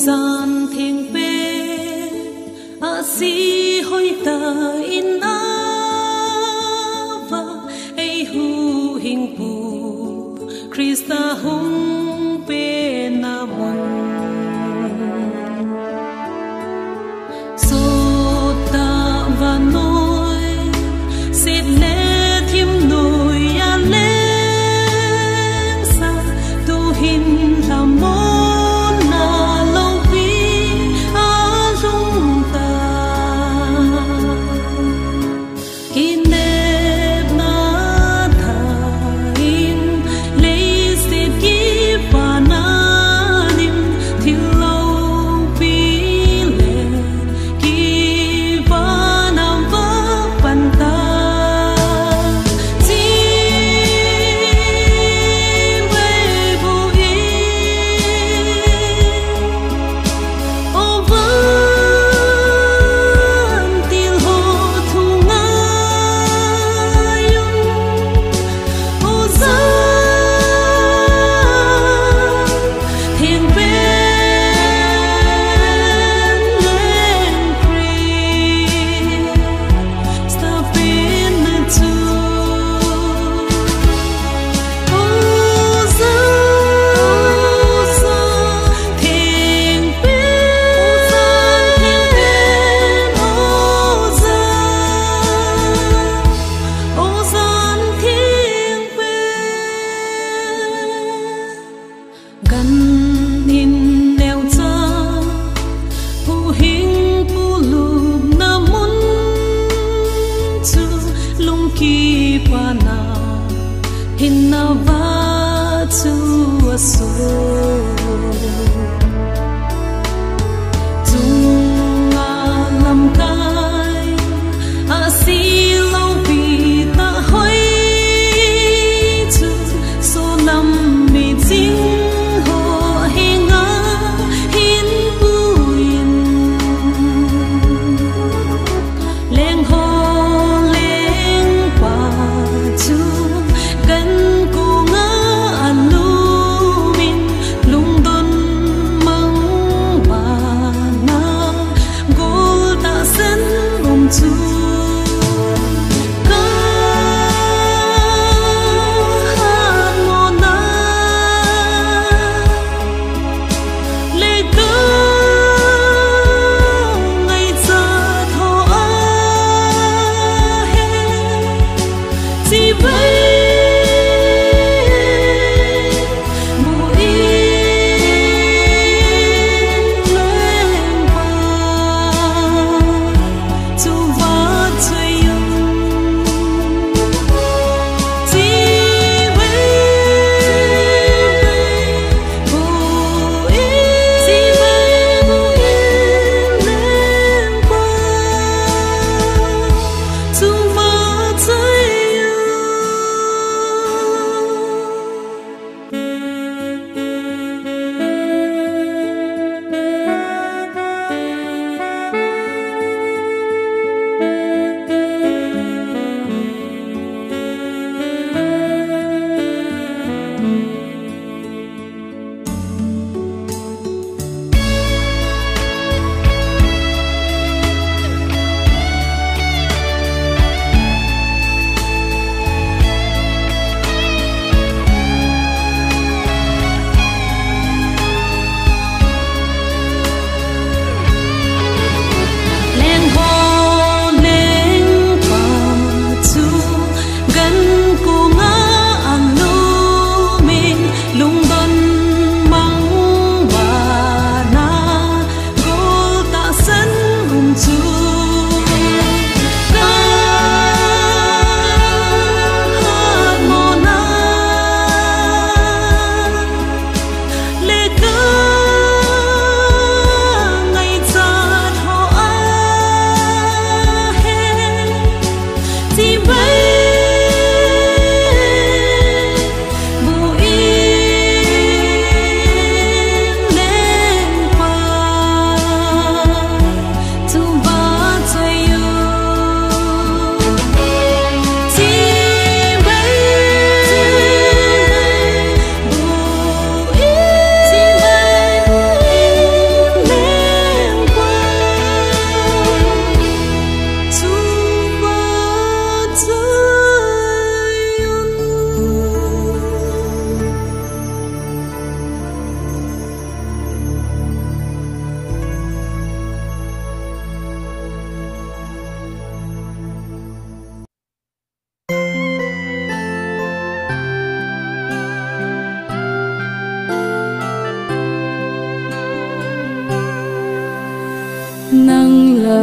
gian thiên bên a si hoi ta in ava ei hu hing pu Krista hung pe na mon so ta va noi sit le thim noi ya le sa tu hin la mo give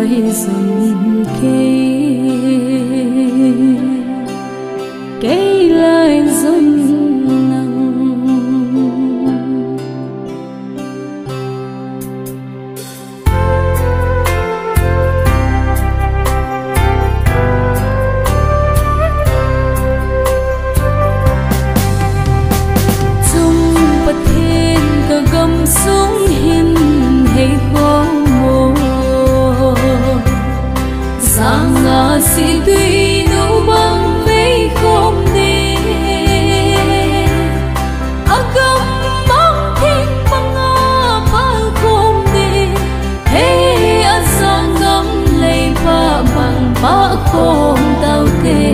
lai dần cây lai dần xuống hin hay khó mồ sang ngã si tuy nụ băng với không đi agam băng thiên băng băng không đi hey sang ngắm lấy ba băng ba không tao kê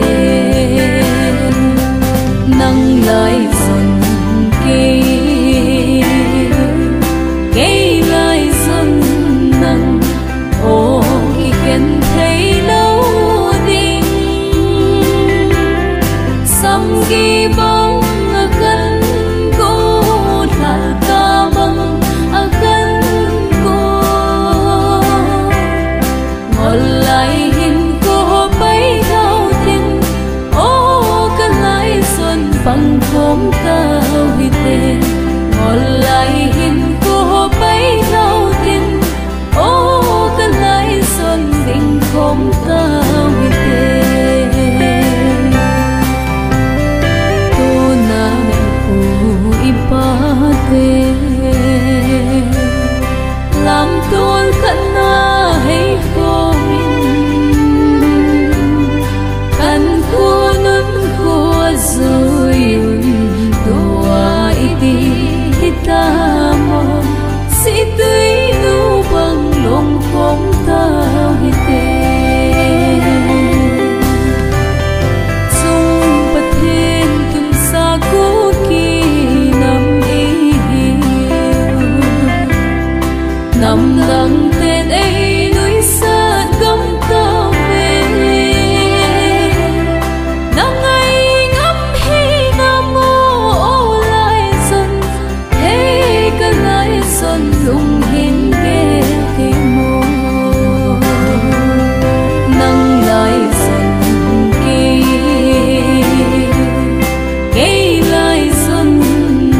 nắng lại dần kê cây lai dần nắng ô khi khen thấy lâu đinh sắm ghi bóng gần cô là ca băng gần cô ngồi lại hình cô bấy đau thiên ô cái lai dần bằng khóm cao hi tên ngồi lại hình bấy lâu tin ô cái lái xuân định không cao như thế tô na phù ipa thế làm tuôn khăn na hay khô mình khăn khô nấm khô rồi đùa đi ta mong si tuy nu bằng lòng không tao hi tê chung bát thiên tum sa cố kỳ nằm yêu nằm lặng tên ấy núi xa gấm tao về nắng ấy ngắm hi nam mô lại dần hey cái lại dần lung hin ghé thì mô nắng lại dần cây lại dần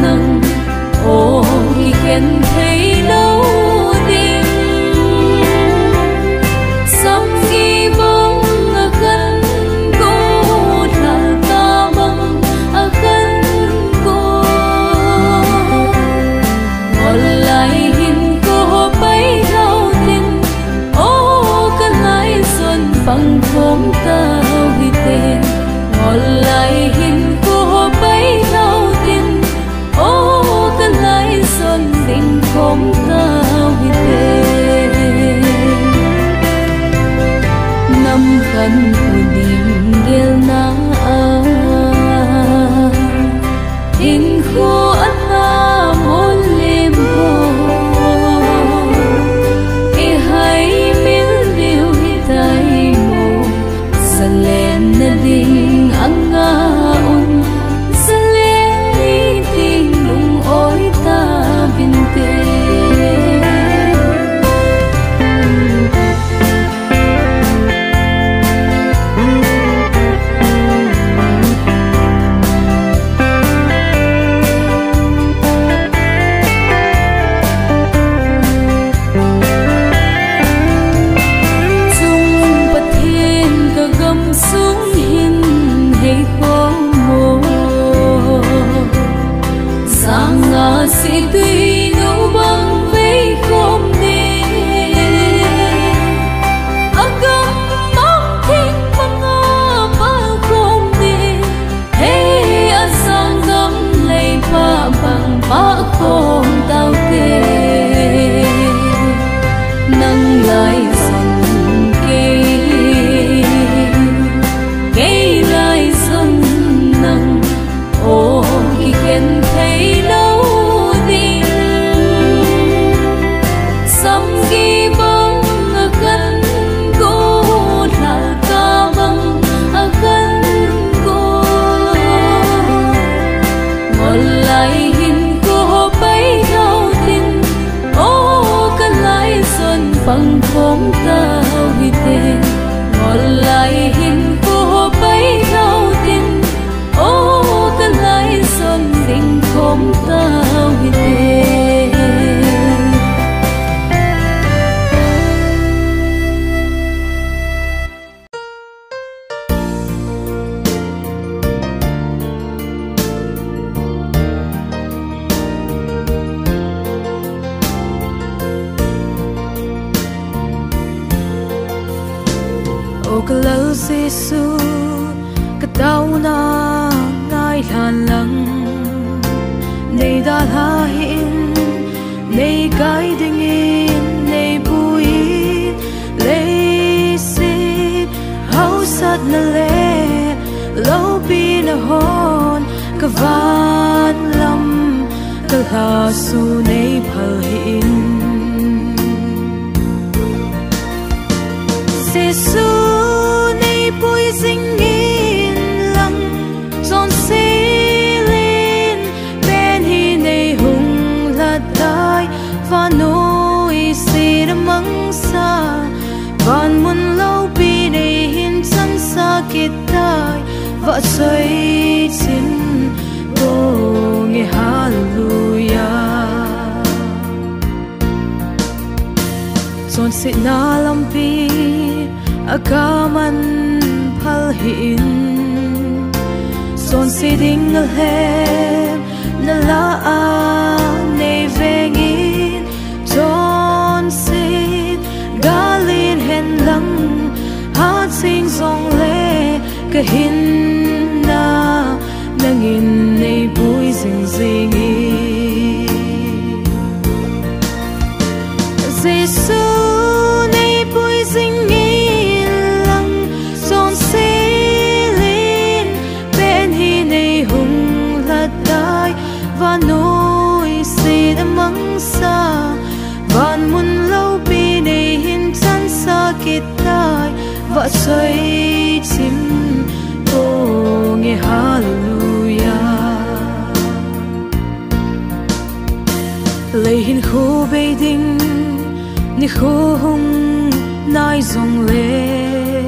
nắng ô khi khen thấy lâu đêm sắm ghi bóng gần cô là ta băng gần cô ngồi lại hình cô bấy lâu tin ô cái lái xuân bằng khóm cao hi tên ngồi lại hình cô bấy lâu tin ô cái lái xuân định khóm cao hi tên năm khăn của đình ghel na in khô ăn na môn lim hồ e hay miếng điều hi tay mồ sân lên na ding ang ngaon sân lên đi tình lung ôi ta bin tê xuống hin hay khó mồ sang ngã si tuy nụ băng với không đi agam băng thiên băng ba không đi hey sang ngắm lấy ba băng ba không tao kê nắng lại dần cây lai dần nắng ô khi khen thấy lâu đêm sắm ghi bóng gần cô là ca băng gần cô ngồi lại hình cô bấy Giêsu cái tao na ngay hàn lăng này đã la hiện này cái đình in này bùi lấy xịt hậu sát na lệ lâu pi na hòn cái van lâm cái la su này phật hiện Giêsu này bùi dinh in lăng giòn xí lên bên hi này hùng là tai và nỗi xì đã mắng xa van muốn lâu bi này hin chân xa kết tai vợ xoay chín cô nghe hallelujah giòn xị na lam bi akaman phal hin son si ding al hem na la a nei vengin son si galin hen lang ha sing song le ka hin na nangin nei bui sing sing Giêsu nei bui sing và nỗi xì đã mắng xa van muốn lâu bi này hin chân xa kết tai vợ xoay chim cô nghe hallelujah lấy hin khu bê đinh ni khu hung nai dòng lệ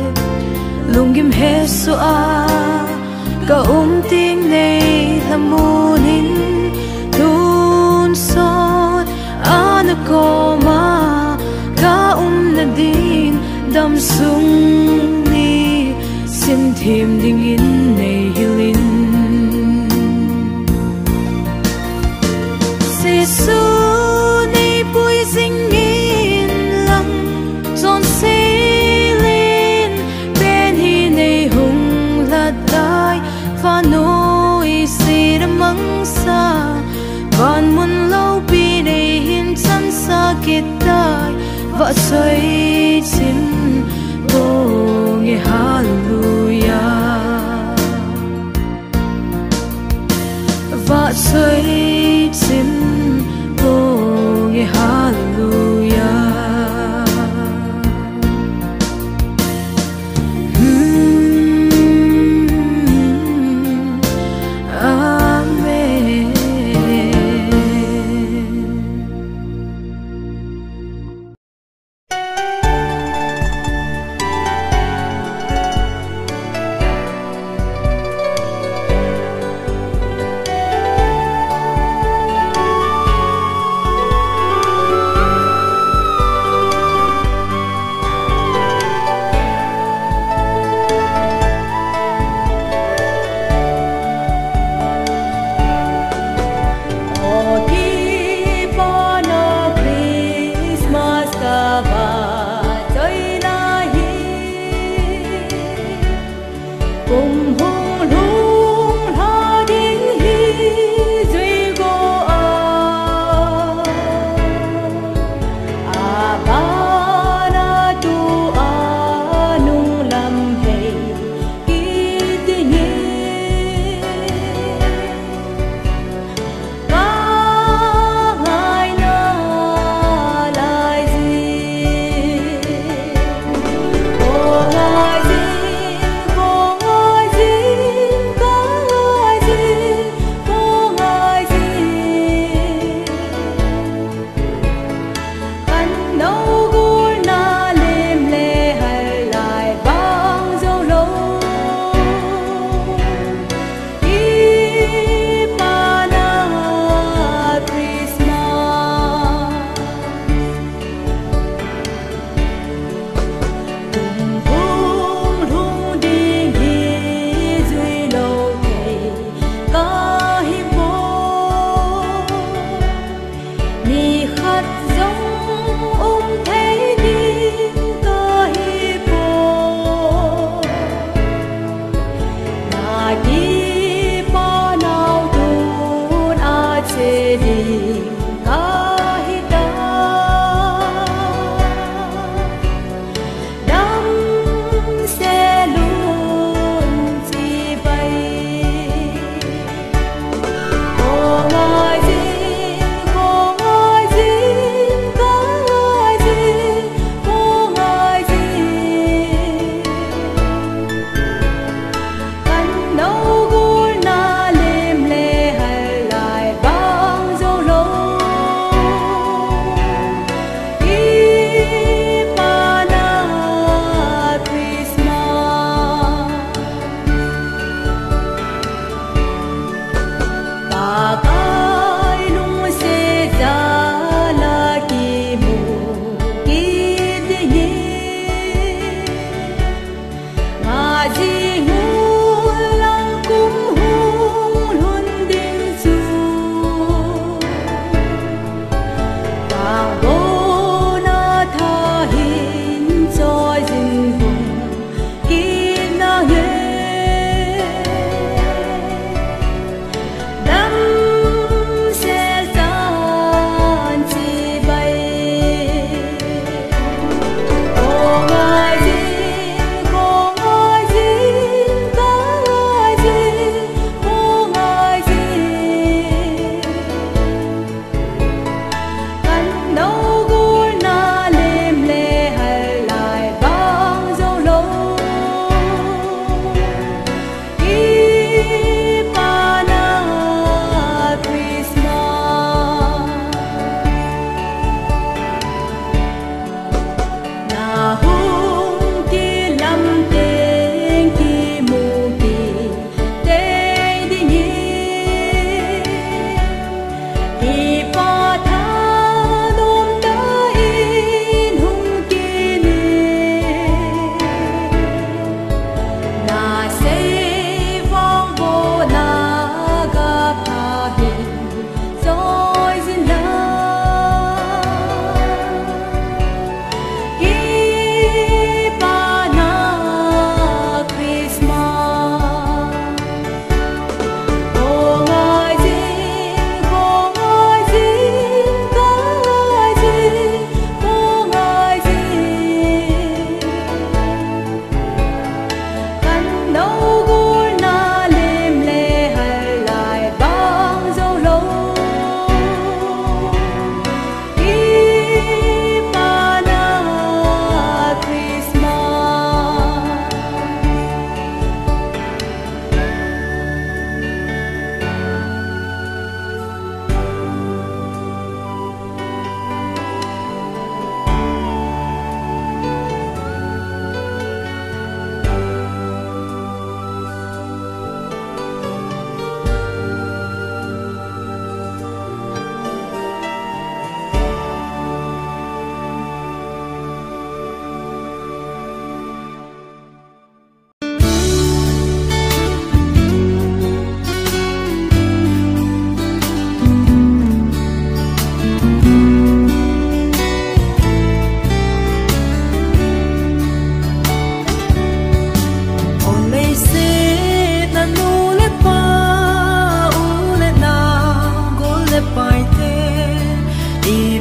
lung kim hết số a cả tiếng này là munin tun sot ana koma ka na din dam sung ni sin thêm ding in nei hilin Giêsu nei bui ding in lăng giòn xí lên bên hi nei hùng là tai và nỗi xì đã mắng xa van muốn lâu bi này hin chân xa kết tai vợ xoay chín cô nghe hallelujah vợ xoay chín cô nghe hallelujah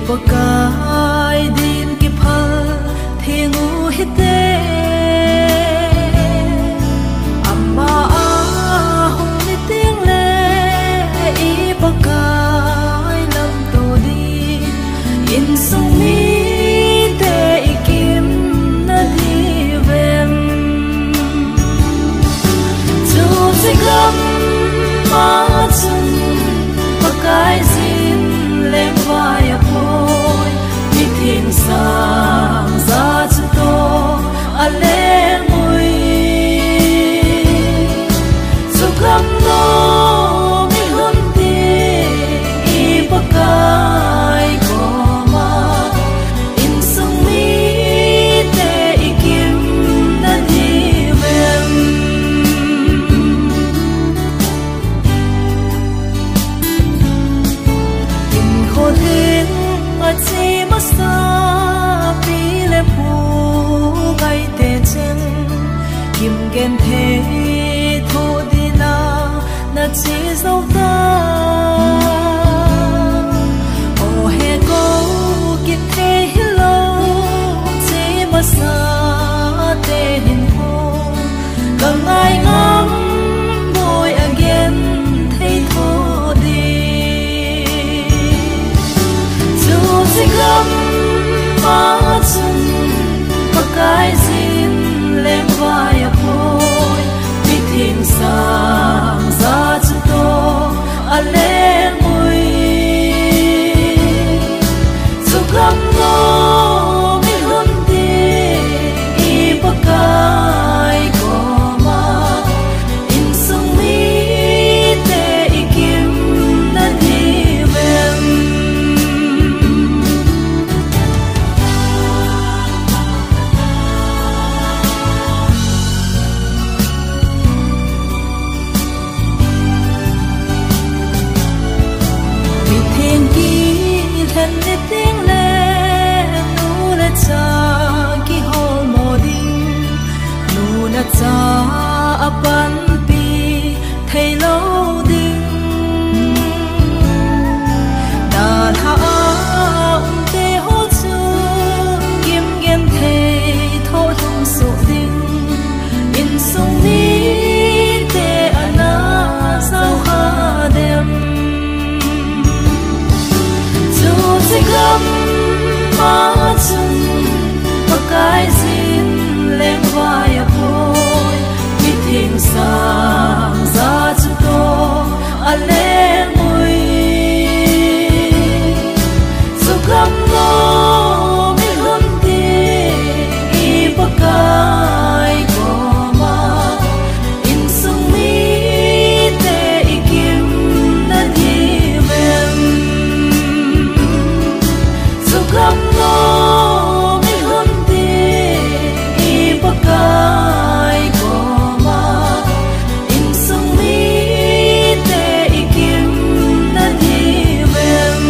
pakai din ki phal thingu hite amma a hong ni ting le I pakai lam to di in sung mi te ikim na di vem chu sigam ma chun pakai zin lem vai a poi mi thin sang za chu to a le mui chu kam no mi hum ti I pakai ko ma in sung mi te ikim na di vem in kho thing a chi ma sa pi le pu gai te chen kim gen the tho di na chi zo ta o he go ki the hello chi ma sa te hin ho ka ngai ngam boy again thei tho di chu sigam ma chun pakai zin lem vai a poi mi thin sang za chu to a le mui chu kam no mi hum ti I pakai ko ma in sung mi te ikim na di vem mi thiên ki thân ni tiếng le nu na cha ki hol mo ding nu na cha a pan pi thei lo ding da tha te ho chu kim gen thei tho thum su ding in sung mi te ana sao ha dem chu sigam ma chun pakai zin lem vai a poi mi thin sang za chu to a le mui chu kam no mi hum ti I pakai ko ma in sung mi te ikim na di vem chu kam no mi hum ti I pakai ko ma in sung mi te ikim na di vem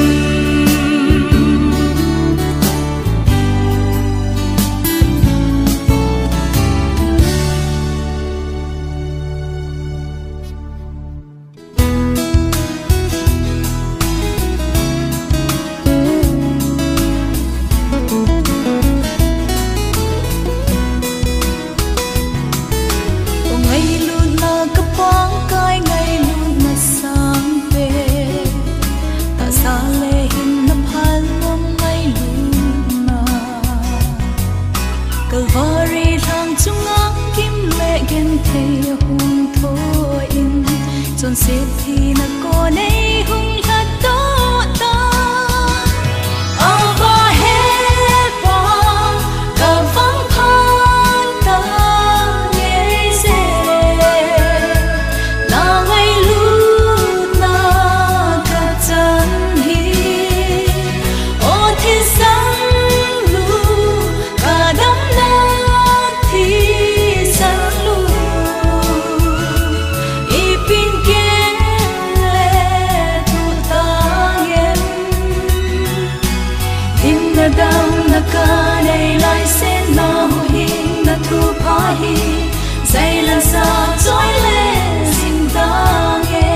o ngai lu na ka pang kai ngai lu na sang pe ta sa le hin na phal om ngai lu na kalvari thang chunga kim le gen the hung tho in chon se thi na ko nei hung la to ta ava he pa ka vang phan ta ye se na ngai lu na ka chan hi o thi sang lu ka dam na thi sang lu I pin ke le tu ta yem hin na dam na ka nei lai se na ho hin na thu pa hi zai la sa choi le sin ta ye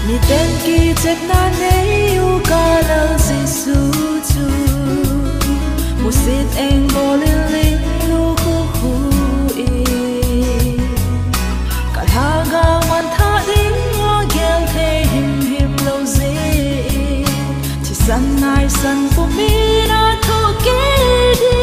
mi tên kỳ chết na nei u ca lao Giêsu chu một xịt anh vô linh linh lu khu khu i cả tha ga man tha đinh hoa gel thế him him lâu dễ chỉ san nai san phụ mi na thu kê đi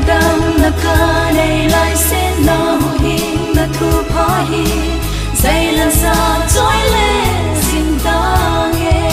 dang na ka nei lai sen na hin na thu pha hi zai lan sa choi le sin tang e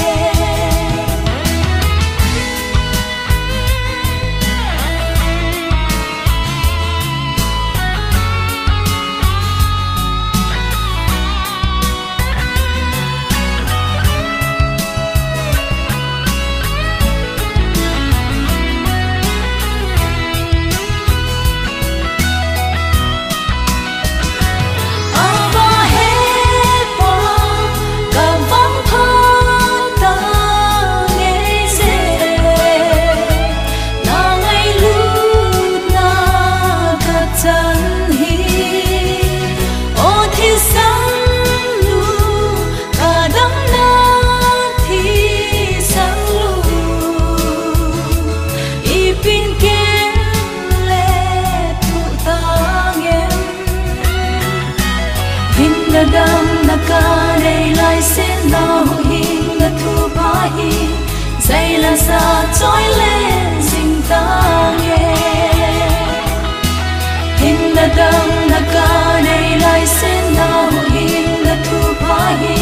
dang na ka nei lai sen na hin na thu pa hi zai la sa choi le sing tang ye hin na dang na ka nei lai sen na hin na thu pa hi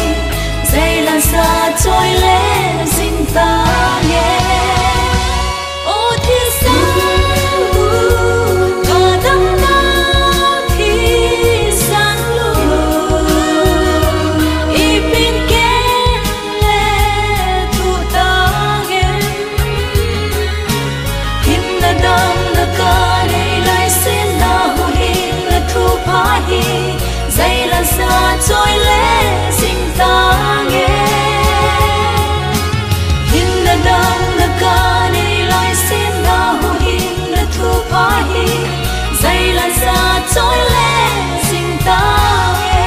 zai la sa choi le sing tang ye o thi sa zai lan sa choi le sing tang ye hin na dang na ka nei lai sin na hu hin na thu pa hi zai lan sa choi le sing tang ye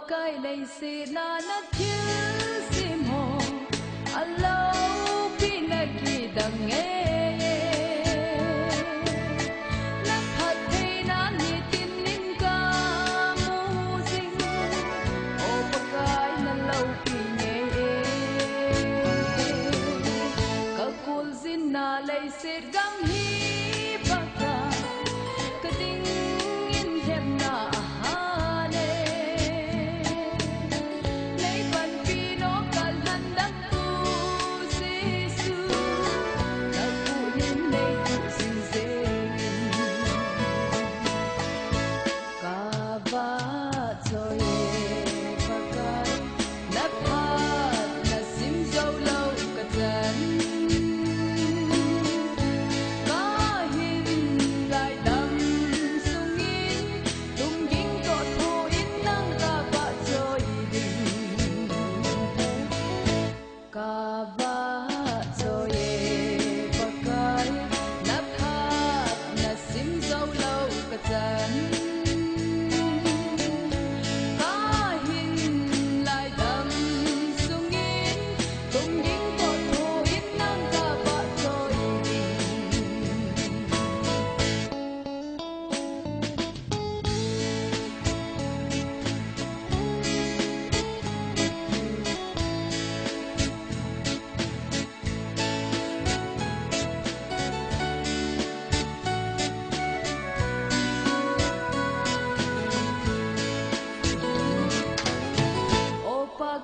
kai lei se na na thil sim ho allo pin na ki dang nge na phat thei na ni tin nin ka mu sing o pa kai na lo pin nge ka kul zin na lei se gam hi pa ka ka ding in them na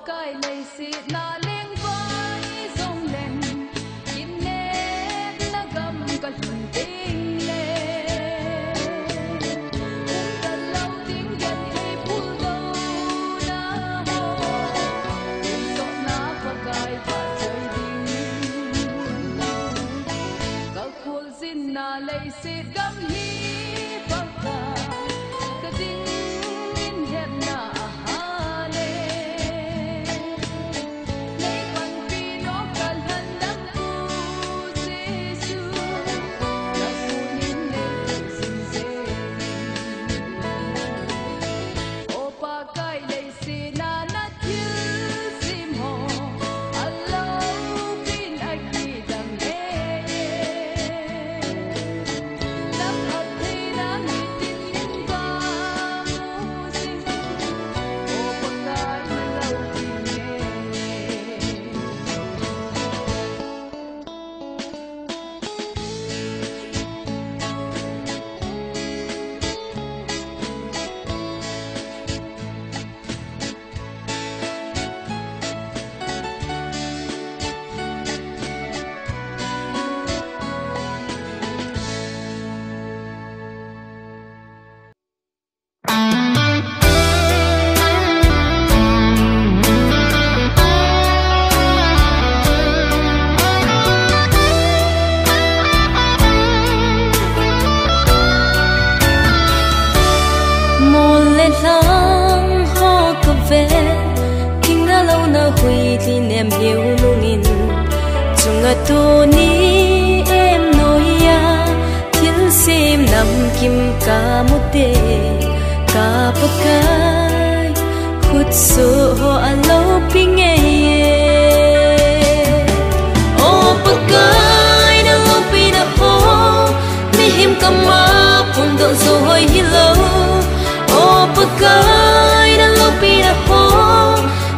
kai lei si na leng vai song leng kim ne na gam ka lun ting le kum ta lau ting gan hei phul do na ho so na pa kai pa choi ding ka khul sin na lei si gam hi pa ka ka ding in het na tu ni em nói ya thiên sim nam kim ca một tê ca bậc cái khut su ho an lâu ping nghe ô bậc cái na lâu pi na ho mi him kama pun do zo hoi hi lo ô bậc cái na lâu pi na ho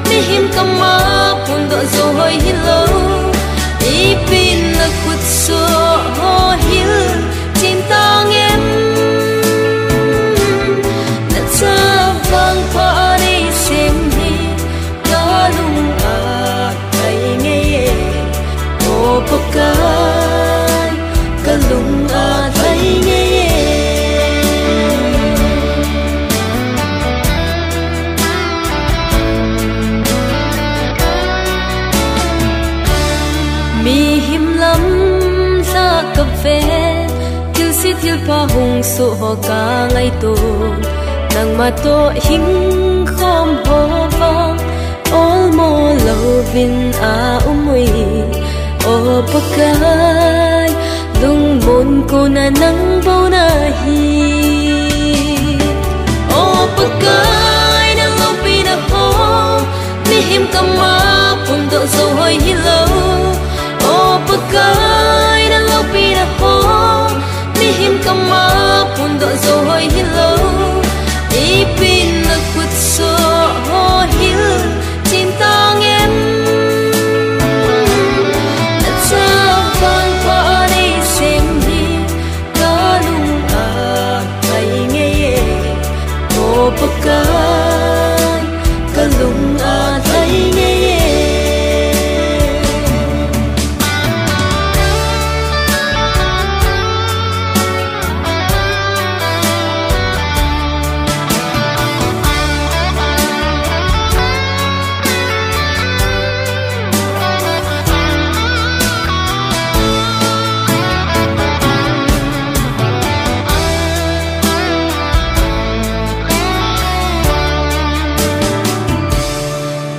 mi him kama pun do zo hoi hi lo ipin na kut so ho hil tin tang em na cha vang pa nei sem hi ka lung a kai nge o pakai ka lung a kai nge mi him lam sa ka ve til si til pa hung su ho ka ngai to nang ma to hing khom ho vang all mo lovin a umui o pakai lung mon ko na nang bo na hi o pakai na lo pi na ho mi him kama pun do zo hoi hi lo o pakai na lo pi na ho mi him kama pun do zo hoi hi lo ipin na kut so ho hil tin tang em na cha vang pa nei sem hi ka lung a kai nge o pakai ka lung a kai nge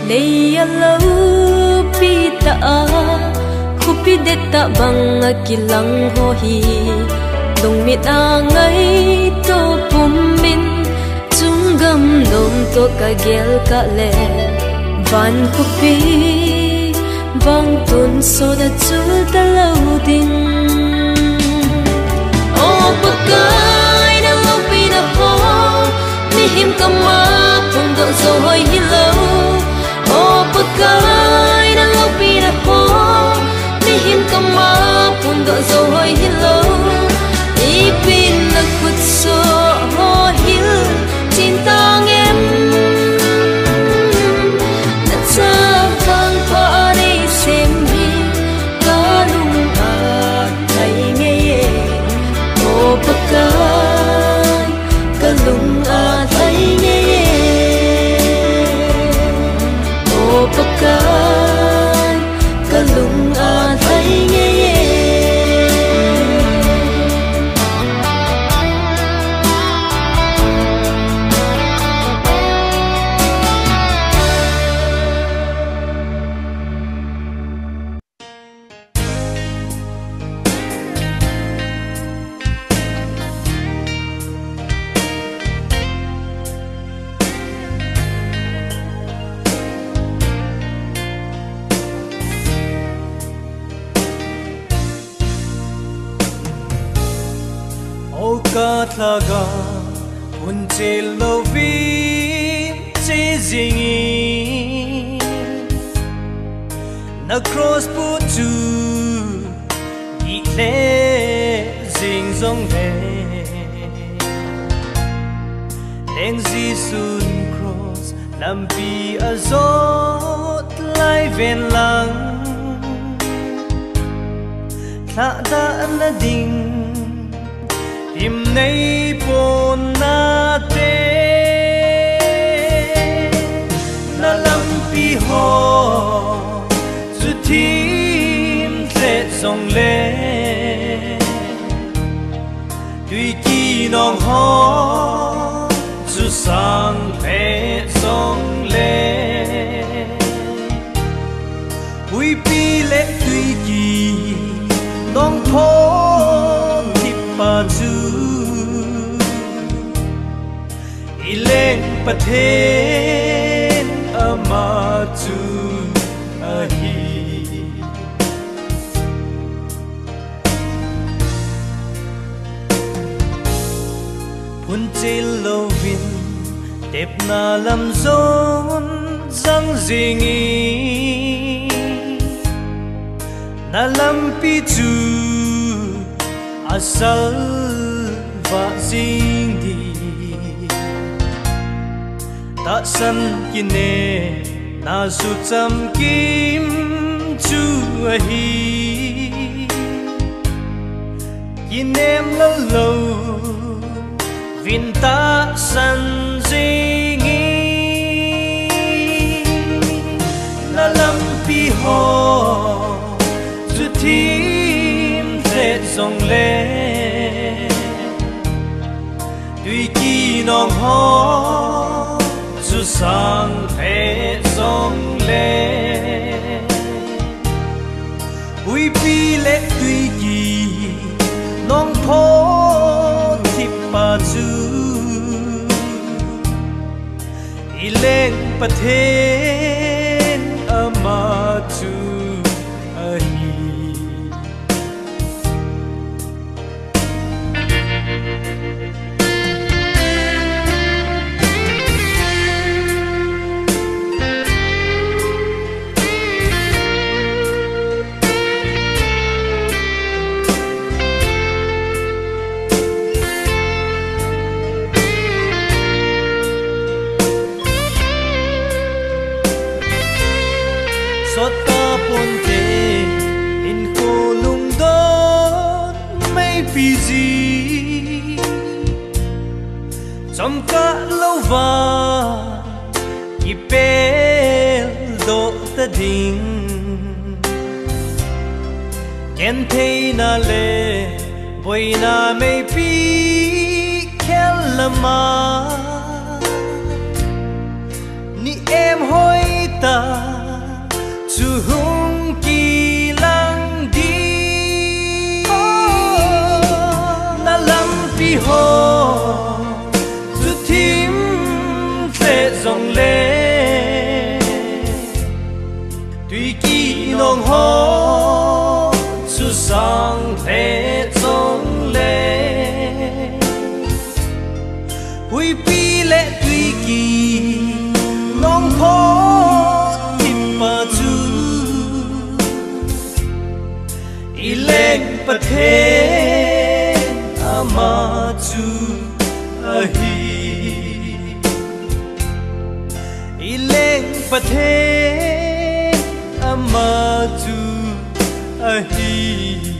leya lo pita khupi deta bang kilang ho hi dong mit angai to pum min chungam nom to ka gel ka le van khupi bang tun so da chul ta lo ding o pakai na lo pi na ho mi him kama pun do so hoi hi lo o pakai na lo pi na ho mi him kama pun do zo hoi hi lo ipin na kut so ho hil tin tang em na cha tlaga until lovin chasing na cross put to le sing song le leng zi sun cross lampi azot lai ven lang tha da na ding im nei pon na te na lampi ho zu tim tle song le tuy kỳ nong ho zu sang pe song le hui pi le tuy kỳ nong tho thip pa chu ileng pathen ama chu ahi hun chil lovin tep na lam zon zang zingi na lam pi chu asal va zing di ta san kine na su cham kim chu hi kinem la lo vin ta san zingi na lam pi ho zu tim te song le tuy kỳ nong ho zu sang te song le hui pi le tuy kỳ nong pho pa chu ileng pathen ama chu ahi sota ponte in kolung dot mai piji chom ka lova ipel do ta ding ken thei na le boy na mai pi khel lama ni em hoi ta chu hung kỳ lang đi na lam pi ho zu tim tle dòng le tuy kỳ nong ho zu sang tle dòng le hui pi le tuy kỳ nong ho ileng pathen ama chu ahi ileng pathen ama chu ahi